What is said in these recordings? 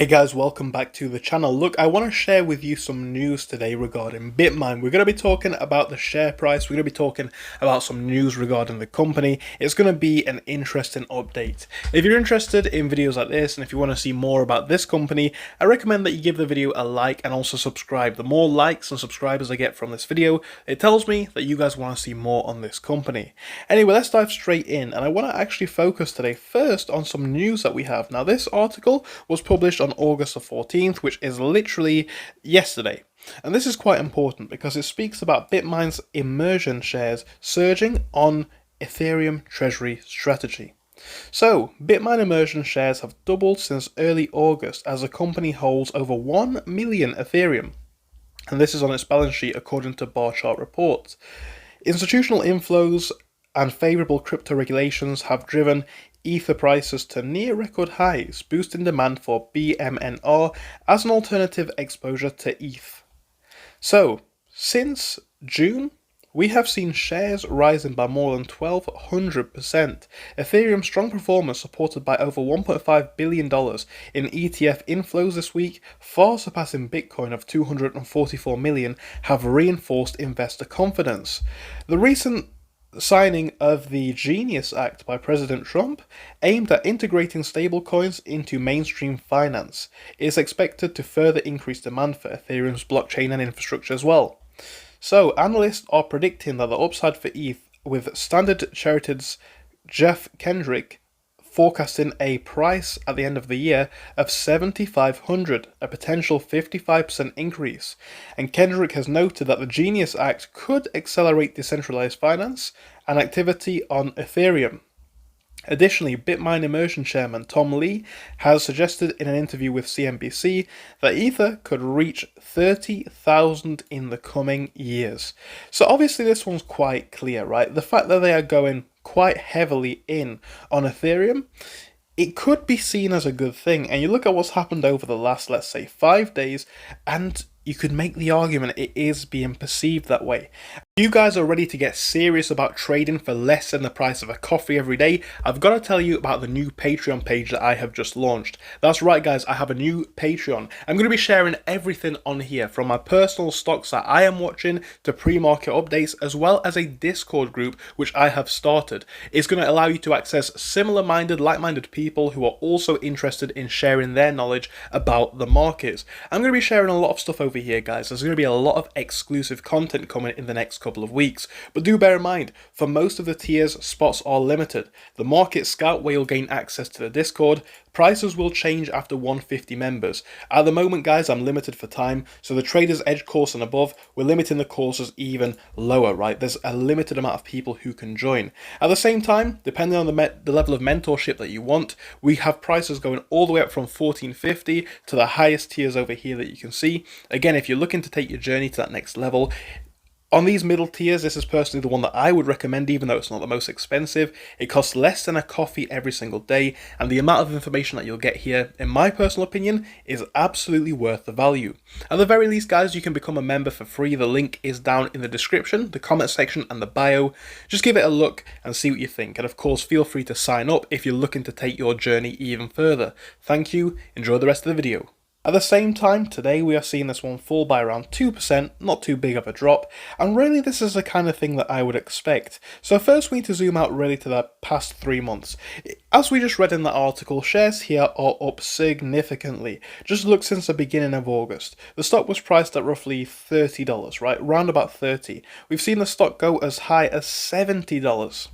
Hey guys, welcome back to the channel. Look, I want to share with you some news today regarding BitMine. We're going to be talking about the share price. We're going to be talking about some news regarding the company. It's going to be an interesting update. If you're interested in videos like this and if you want to see more about this company, I recommend that you give the video a like and also subscribe. The more likes and subscribers I get from this video, it tells me that you guys want to see more on this company. Anyway, let's dive straight in, and I want to actually focus today first on some news that we have. Now, this article was published on August the 14th, which is literally yesterday. And this is quite important because it speaks about BitMine's immersion shares surging on Ethereum treasury strategy. So, BitMine immersion shares have doubled since early August as the company holds over 1 million Ethereum. And this is on its balance sheet according to bar chart reports. Institutional inflows and favourable crypto regulations have driven Ether prices to near record highs, boosting demand for BMNR as an alternative exposure to ETH. So, since June, we have seen shares rising by more than 1,200%. Ethereum's strong performance, supported by over $1.5 billion in ETF inflows this week, far surpassing Bitcoin of $244 million, have reinforced investor confidence. The recent signing of the Genius Act by President Trump, aimed at integrating stablecoins into mainstream finance, is expected to further increase demand for Ethereum's blockchain and infrastructure as well. So, analysts are predicting that the upside for ETH, with Standard Chartered's Jeff Kendrick forecasting a price at the end of the year of $7,500, a potential 55% increase. And Kendrick has noted that the Genius Act could accelerate decentralized finance and activity on Ethereum. Additionally, BitMine Immersion chairman Tom Lee has suggested in an interview with CNBC that Ether could reach 30,000 in the coming years. So obviously this one's quite clear, right? The fact that they are going quite heavily in on Ethereum, it could be seen as a good thing. And you look at what's happened over the last, let's say, 5 days, and you could make the argument it is being perceived that way. If you guys are ready to get serious about trading for less than the price of a coffee every day, I've got to tell you about the new Patreon page that I have just launched. That's right guys, I have a new Patreon. I'm going to be sharing everything on here, from my personal stocks that I am watching to pre-market updates, as well as a Discord group which I have started. It's going to allow you to access similar-minded, like-minded people who are also interested in sharing their knowledge about the markets. I'm going to be sharing a lot of stuff over here guys. There's going to be a lot of exclusive content coming in the next couple of weeks, but do bear in mind, for most of the tiers, spots are limited. The Market Scout, where you'll gain access to the Discord, prices will change after 150 members. At the moment guys, I'm limited for time, so the Trader's Edge course and above, we're limiting the courses even lower, right? There's a limited amount of people who can join. At the same time, depending on the level of mentorship that you want, we have prices going all the way up from $14.50 to the highest tiers over here that you can see. Again, if you're looking to take your journey to that next level, on these middle tiers, this is personally the one that I would recommend, even though it's not the most expensive. It costs less than a coffee every single day, and the amount of information that you'll get here, in my personal opinion, is absolutely worth the value. At the very least, guys, you can become a member for free. The link is down in the description, the comment section, and the bio. Just give it a look and see what you think. And of course, feel free to sign up if you're looking to take your journey even further. Thank you. Enjoy the rest of the video. At the same time, today we are seeing this one fall by around 2%, not too big of a drop, and really this is the kind of thing that I would expect. So first we need to zoom out really to the past 3 months. As we just read in the article, shares here are up significantly. Just look since the beginning of August. The stock was priced at roughly $30, right? Round about 30. We've seen the stock go as high as $70.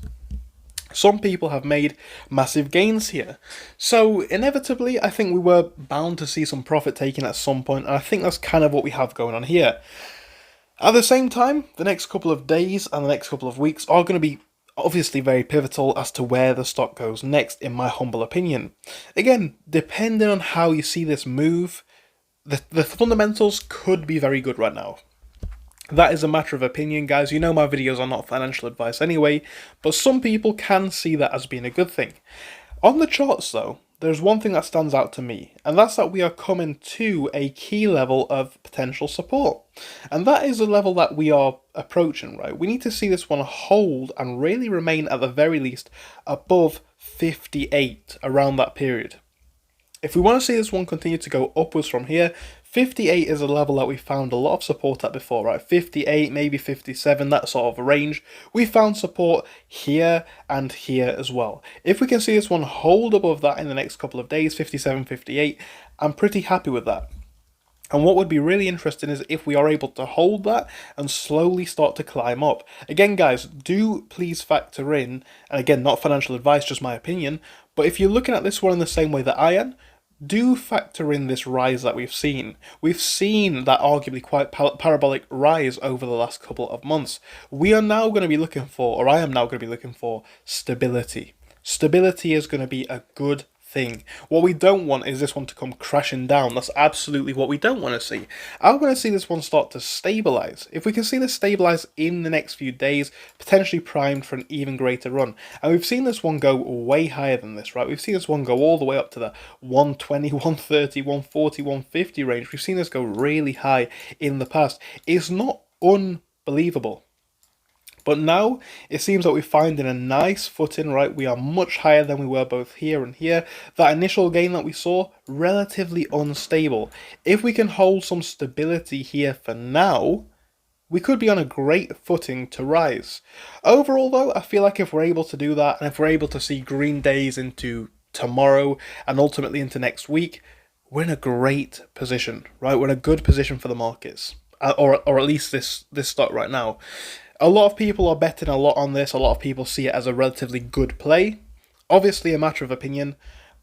Some people have made massive gains here. So inevitably, I think we were bound to see some profit taken at some point, and I think that's kind of what we have going on here. At the same time, the next couple of days and the next couple of weeks are going to be obviously very pivotal as to where the stock goes next, in my humble opinion. Again, depending on how you see this move, the fundamentals could be very good right now. That is a matter of opinion, guys. You know my videos are not financial advice anyway, but some people can see that as being a good thing. On the charts though, there's one thing that stands out to me, and that's that we are coming to a key level of potential support. And that is the level that we are approaching, right? We need to see this one hold and really remain at the very least above 58 around that period. If we want to see this one continue to go upwards from here, 58 is a level that we found a lot of support at before, right? 58, maybe 57, that sort of range. We found support here and here as well. If we can see this one hold above that in the next couple of days, 57, 58, I'm pretty happy with that. And what would be really interesting is if we are able to hold that and slowly start to climb up. Again, guys, do please factor in, and again, not financial advice, just my opinion, but if you're looking at this one in the same way that I am, do factor in this rise that we've seen. We've seen that arguably quite parabolic rise over the last couple of months. We are now going to be looking for, or I am now going to be looking for, stability. Stability is going to be a good thing. What we don't want is this one to come crashing down. That's absolutely what we don't want to see. I want to see this one start to stabilize. If we can see this stabilize in the next few days, potentially primed for an even greater run. And we've seen this one go way higher than this, right? We've seen this one go all the way up to the 120, 130, 140, 150 range. We've seen this go really high in the past. It's not unbelievable. But now it seems that we're finding a nice footing, right? We are much higher than we were both here and here. That initial gain that we saw, relatively unstable. If we can hold some stability here for now, we could be on a great footing to rise. Overall though, I feel like if we're able to do that, and if we're able to see green days into tomorrow and ultimately into next week, we're in a great position, right? We're in a good position for the markets. Or at least this stock right now. A lot of people are betting a lot on this. A lot of people see it as a relatively good play. Obviously a matter of opinion,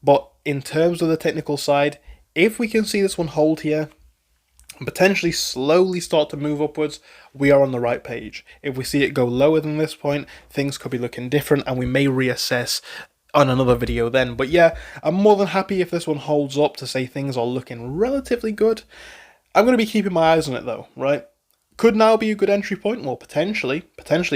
but in terms of the technical side, if we can see this one hold here and potentially slowly start to move upwards, we are on the right page. If we see it go lower than this point, things could be looking different and we may reassess on another video then. But yeah, I'm more than happy if this one holds up to say things are looking relatively good. I'm going to be keeping my eyes on it though, right? Could now be a good entry point? Well, potentially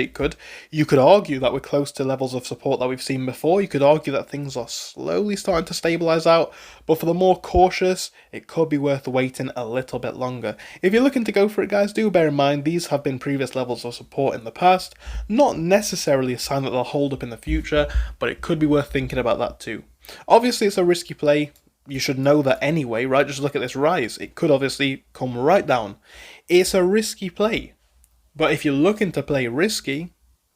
it could. You could argue that we're close to levels of support that we've seen before. You could argue that things are slowly starting to stabilize out, but for the more cautious, it could be worth waiting a little bit longer. If you're looking to go for it, guys, do bear in mind these have been previous levels of support in the past. Not necessarily a sign that they'll hold up in the future, but it could be worth thinking about that too. Obviously, it's a risky play. You should know that anyway, right? Just look at this rise. It could obviously come right down. It's a risky play. But if you're looking to play risky,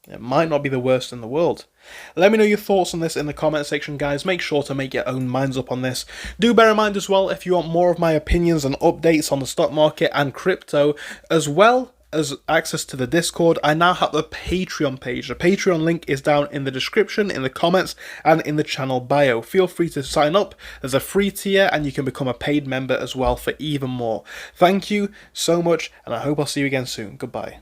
it might not be the worst in the world. Let me know your thoughts on this in the comment section, guys. Make sure to make your own minds up on this. Do bear in mind as well, if you want more of my opinions and updates on the stock market and crypto, as well as access to the Discord, I now have a Patreon page. The Patreon link is down in the description, in the comments, and in the channel bio. Feel free to sign up. There's a free tier, and you can become a paid member as well for even more. Thank you so much, and I hope I'll see you again soon. Goodbye.